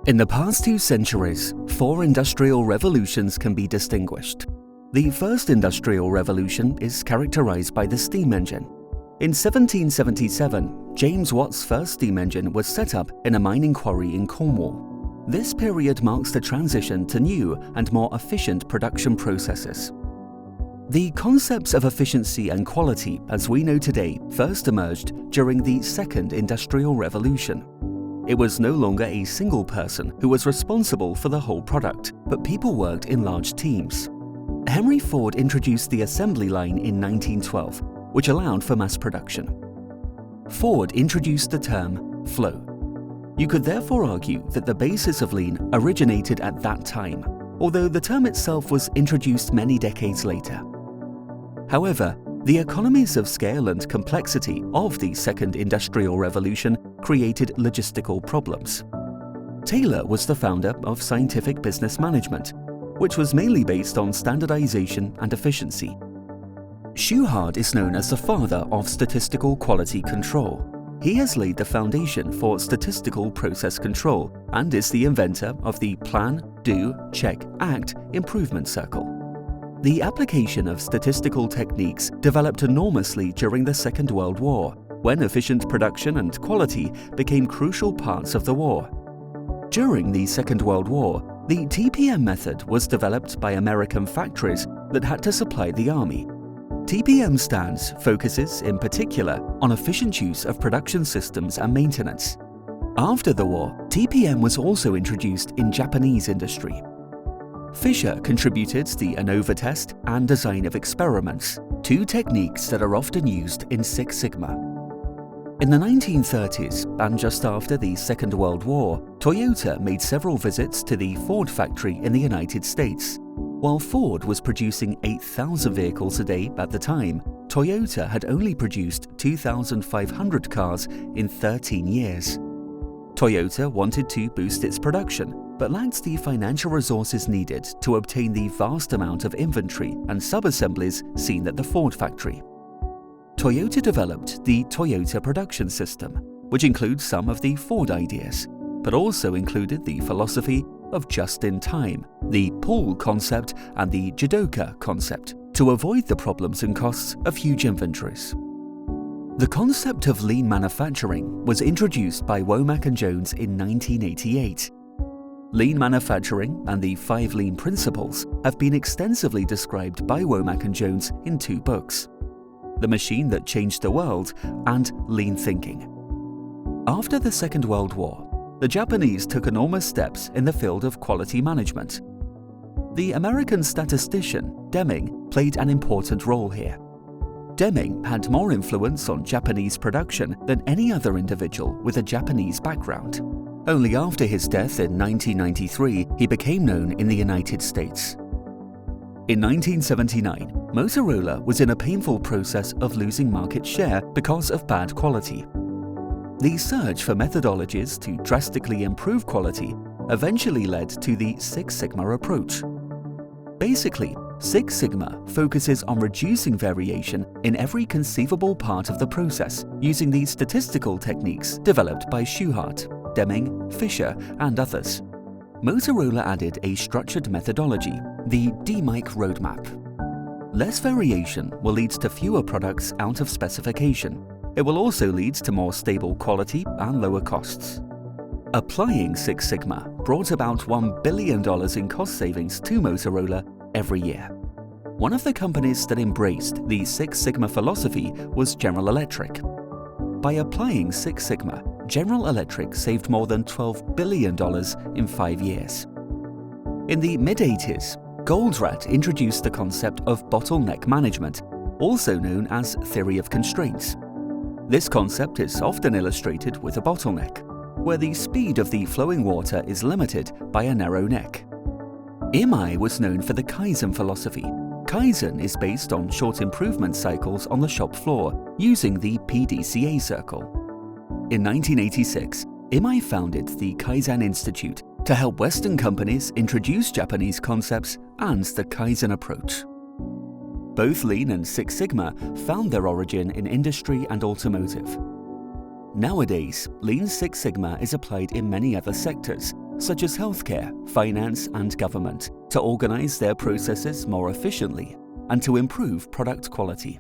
In the past 2 centuries, 4 industrial revolutions can be distinguished. The first industrial revolution is characterized by the steam engine. In 1777, James Watt's first steam engine was set up in a mining quarry in Cornwall. This period marks the transition to new and more efficient production processes. The concepts of efficiency and quality as we know today first emerged during the Second Industrial Revolution. It was no longer a single person who was responsible for the whole product, but people worked in large teams. Henry Ford introduced the assembly line in 1912, which allowed for mass production. Ford introduced the term flow. You could therefore argue that the basis of lean originated at that time, although the term itself was introduced many decades later. However, the economies of scale and complexity of the Second Industrial Revolution created logistical problems. Taylor was the founder of scientific business management, which was mainly based on standardization and efficiency. Shewhart is known as the father of statistical quality control. He has laid the foundation for statistical process control and is the inventor of the Plan, Do, Check, Act improvement circle. The application of statistical techniques developed enormously during the Second World War, when efficient production and quality became crucial parts of the war. During the Second World War, the TPM method was developed by American factories that had to supply the army. TPM focuses in particular on efficient use of production systems and maintenance. After the war, TPM was also introduced in Japanese industry. Fisher contributed the ANOVA test and design of experiments, 2 techniques that are often used in Six Sigma. In the 1930s, and just after the Second World War, Toyota made several visits to the Ford factory in the United States. While Ford was producing 8,000 vehicles a day at the time, Toyota had only produced 2,500 cars in 13 years. Toyota wanted to boost its production, but lacked the financial resources needed to obtain the vast amount of inventory and sub-assemblies seen at the Ford factory. Toyota developed the Toyota production system, which includes some of the Ford ideas, but also included the philosophy of just-in-time, the pull concept and the Jidoka concept, to avoid the problems and costs of huge inventories. The concept of lean manufacturing was introduced by Womack and Jones in 1988. Lean manufacturing and the 5 lean principles have been extensively described by Womack and Jones in 2 books, The Machine That Changed the World and Lean Thinking. After the Second World War, the Japanese took enormous steps in the field of quality management. The American statistician Deming played an important role here. Deming had more influence on Japanese production than any other individual with a Japanese background. Only after his death in 1993, he became known in the United States. In 1979, Motorola was in a painful process of losing market share because of bad quality. The search for methodologies to drastically improve quality eventually led to the Six Sigma approach. Basically, Six Sigma focuses on reducing variation in every conceivable part of the process using the statistical techniques developed by Shewhart, Deming, Fisher, and others. Motorola added a structured methodology, the DMIC roadmap. Less variation will lead to fewer products out of specification. It will also lead to more stable quality and lower costs. Applying Six Sigma brought about $1 billion in cost savings to Motorola every year. One of the companies that embraced the Six Sigma philosophy was General Electric. By applying Six Sigma, General Electric saved more than $12 billion in 5 years. In the mid-80s, Goldratt introduced the concept of bottleneck management, also known as theory of constraints. This concept is often illustrated with a bottleneck, where the speed of the flowing water is limited by a narrow neck. Imai was known for the Kaizen philosophy. Kaizen is based on short improvement cycles on the shop floor using the PDCA circle. In 1986, Imai founded the Kaizen Institute to help Western companies introduce Japanese concepts and the Kaizen approach. Both Lean and Six Sigma found their origin in industry and automotive. Nowadays, Lean Six Sigma is applied in many other sectors, such as healthcare, finance, and government, to organize their processes more efficiently and to improve product quality.